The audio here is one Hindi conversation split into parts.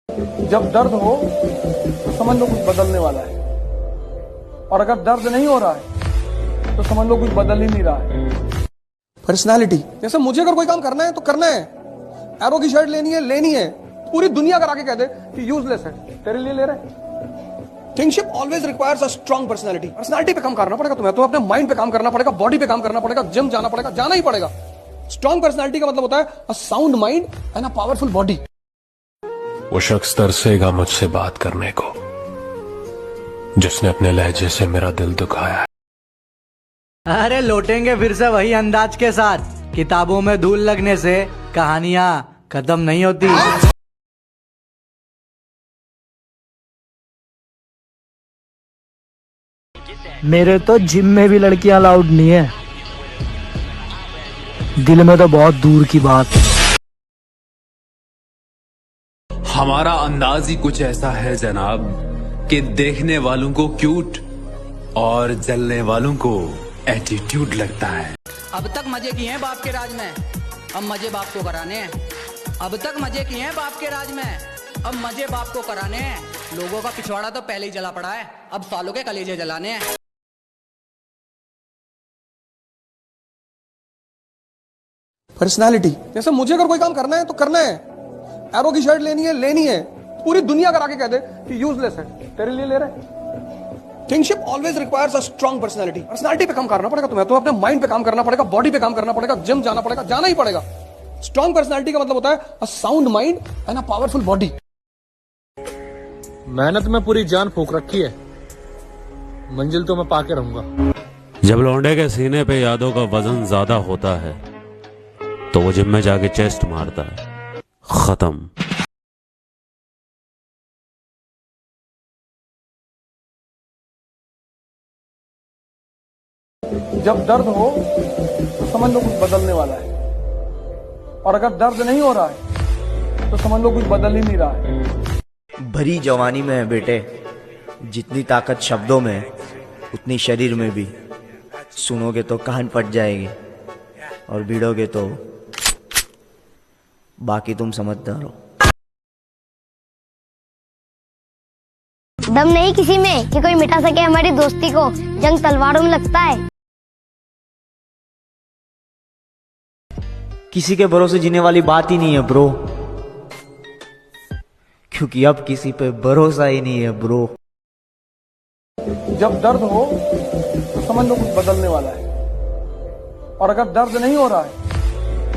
जब दर्द हो तो समझ लो कुछ बदलने वाला है, और अगर दर्द नहीं हो रहा है तो समझ लो कुछ बदल ही नहीं रहा है। पर्सनालिटी, जैसे मुझे अगर कोई काम करना है तो करना है। एरो की शर्ट लेनी है, पूरी दुनिया अगर आके कह दे कि यूजलेस है, तेरे लिए ले रहे। Kingship always requires a strong personality. Personality पे काम करना पड़ेगा तुम्हें, तो अपने माइंड पे काम करना पड़ेगा, बॉडी पे काम करना पड़ेगा, जिम जाना पड़ेगा, जाना ही पड़ेगा। स्ट्रांग पर्सनालिटी का मतलब होता है a sound mind and a powerful body. वो शख्स तरसेगा मुझसे बात करने को जिसने अपने लहजे से मेरा दिल दुखाया है। अरे लौटेंगे फिर से वही अंदाज के साथ। किताबों में धूल लगने से कहानियां खत्म नहीं होती। मेरे तो जिम में भी लड़कियां अलाउड नहीं है, दिल में तो बहुत दूर की बात। हमारा अंदाज ही कुछ ऐसा है जनाब कि देखने वालों को क्यूट और जलने वालों को एटीट्यूड लगता है। अब तक मजे किए हैं बाप के राज में, अब मजे बाप को कराने हैं। अब तक मजे किए हैं बाप के राज में, अब मजे बाप को कराने हैं। लोगों का पिछवाड़ा तो पहले ही जला पड़ा है, अब सालों के कलेजे जलाने हैं। पर्सनालिटी, जैसे मुझे अगर कोई काम करना है तो करना है। एरो की शर्ट लेनी है, पूरी दुनिया अगर आके कह दे कि यूजलेस है, तेरे लिए ले रहे। Kingship always requires a strong personality. Personality पे काम करना पड़ेगा तुम्हें, तो अपने माइंड पे काम करना पड़ेगा, बॉडी पे काम करना पड़ेगा, जिम जाना पड़ेगा, जाना ही पड़ेगा। स्ट्रांग पर्सनालिटी का मतलब होता है a sound mind and a powerful body. मेहनत में पूरी जान फूंक रखी है, मंजिल तो मैं पाके रहूंगा। जब लौंडे के सीने पे यादों का वजन ज्यादा होता है तो वो जिम में जाके चेस्ट मारता है। खत्म। जब दर्द हो तो समझ लो कुछ बदलने वाला है, और अगर दर्द नहीं हो रहा है तो समझ लो कुछ बदल ही नहीं रहा है। भरी जवानी में है बेटे, जितनी ताकत शब्दों में उतनी शरीर में भी। सुनोगे तो कान फट जाएगी और भिड़ोगे तो बाकी तुम समझदार हो। दम नहीं किसी में कि कोई मिटा सके हमारी दोस्ती को, जंग तलवारों में लगता है। किसी के भरोसे जीने वाली बात ही नहीं है ब्रो, क्योंकि अब किसी पे भरोसा ही नहीं है ब्रो। जब दर्द हो तो समझ लो कुछ बदलने वाला है, और अगर दर्द नहीं हो रहा है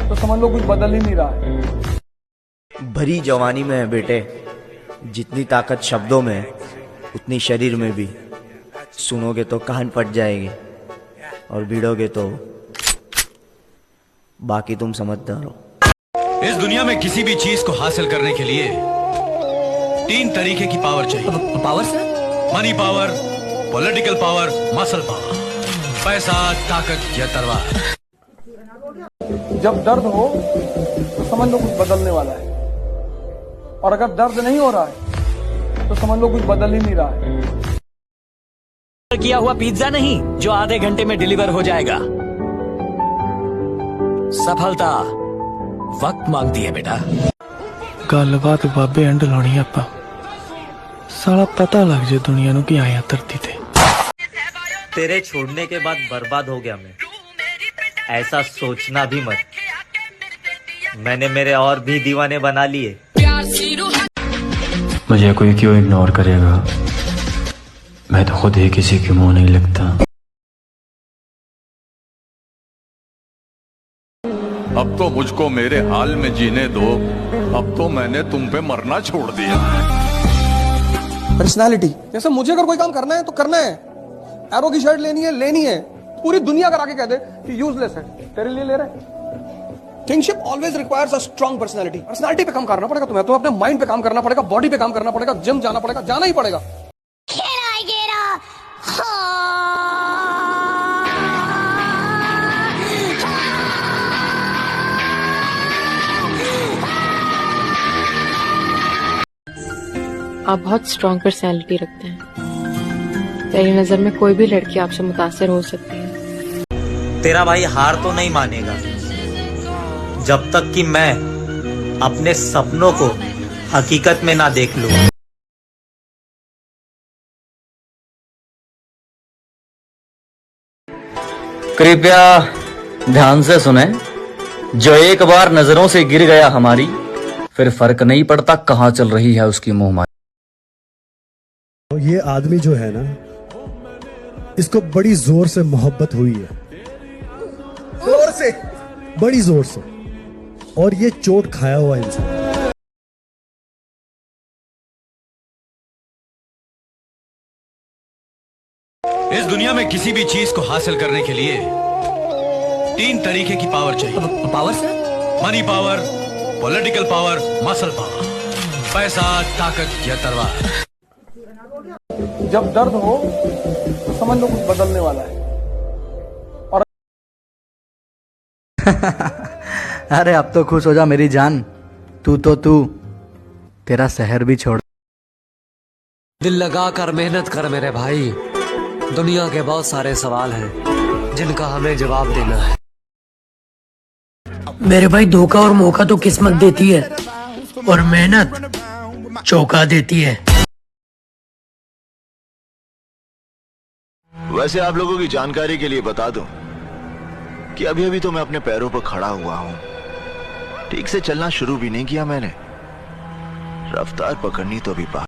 तो समझ लो कुछ बदल ही नहीं रहा है। भरी जवानी में है बेटे, जितनी ताकत शब्दों में उतनी शरीर में भी। सुनोगे तो कान फट जाएगी और भिड़ोगे तो बाकी तुम समझदार हो। इस दुनिया में किसी भी चीज को हासिल करने के लिए 3 तरीके की पावर चाहिए। Power sir? Money power, political power, muscle power. पैसा, ताकत या तलवार। जब दर्द हो तो समझ लो कुछ बदलने वाला है, और अगर दर्द नहीं हो रहा है तो समझ लो कुछ बदल ही नहीं रहा है। किया हुआ पिज्जा नहीं जो आधे घंटे में डिलीवर हो जाएगा। सफलता वक्त मांगती है बेटा। गलबात बाबे एंड लानी आपां, साला पता लग जाए दुनिया नु कि आया धरती ते। तेरे छोड़ने के बाद बर्बाद हो गया मैं, ऐसा सोचना भी मत। मैंने मेरे और भी दीवाने बना लिए। मुझे कोई क्यों इग्नोर करेगा, मैं तो खुद ही किसी के मुंह नहीं लगता। अब तो मुझको मेरे हाल में जीने दो, अब तो मैंने तुम पे मरना छोड़ दिया। पर्सनालिटी, जैसे मुझे अगर कोई काम करना है तो करना है। एरो की शर्ट लेनी है, पूरी दुनिया अगर आके कह दे कि यूजलेस है, तेरे लिए ले रहे। Kingship always requires a strong personality. Personality पे काम करना पड़ेगा तुम्हें, तो अपने माइंड पे काम करना पड़ेगा, बॉडी पे काम करना पड़ेगा, जिम जाना पड़ेगा, जाना ही पड़ेगा। आप बहुत स्ट्रॉन्ग पर्सनैलिटी रखते हैं, मेरी नजर में कोई भी लड़की आपसे मुतासिर हो सकती है। तेरा भाई हार तो नहीं मानेगा जब तक कि मैं अपने सपनों को हकीकत में ना देख लूं। कृपया ध्यान से सुने। जो एक बार नजरों से गिर गया हमारी, फिर फर्क नहीं पड़ता कहां चल रही है उसकी मुंहमारी। ये आदमी जो है ना, इसको बड़ी जोर से मोहब्बत हुई है, जोर से, बड़ी जोर से, और ये चोट खाया हुआ इंसान। इस दुनिया में किसी भी चीज को हासिल करने के लिए 3 तरीके की पावर चाहिए। पावर से? Money power, political power, muscle power, पैसा, ताकत या तलवार। जब दर्द हो तो समझ लो कुछ बदलने वाला है। और अरे अब तो खुश हो जा मेरी जान, तू तेरा शहर भी छोड़। दिल लगा कर मेहनत कर मेरे भाई, दुनिया के बहुत सारे सवाल हैं जिनका हमें जवाब देना है। मेरे भाई धोखा और मौका तो किस्मत देती है, और मेहनत चौंका देती है। वैसे आप लोगों की जानकारी के लिए बता दूं कि अभी अभी तो मैं अपने पैरों पर खड़ा हुआ हूं। ठीक से चलना शुरू भी नहीं किया मैंने, रफ्तार पकड़नी तो भी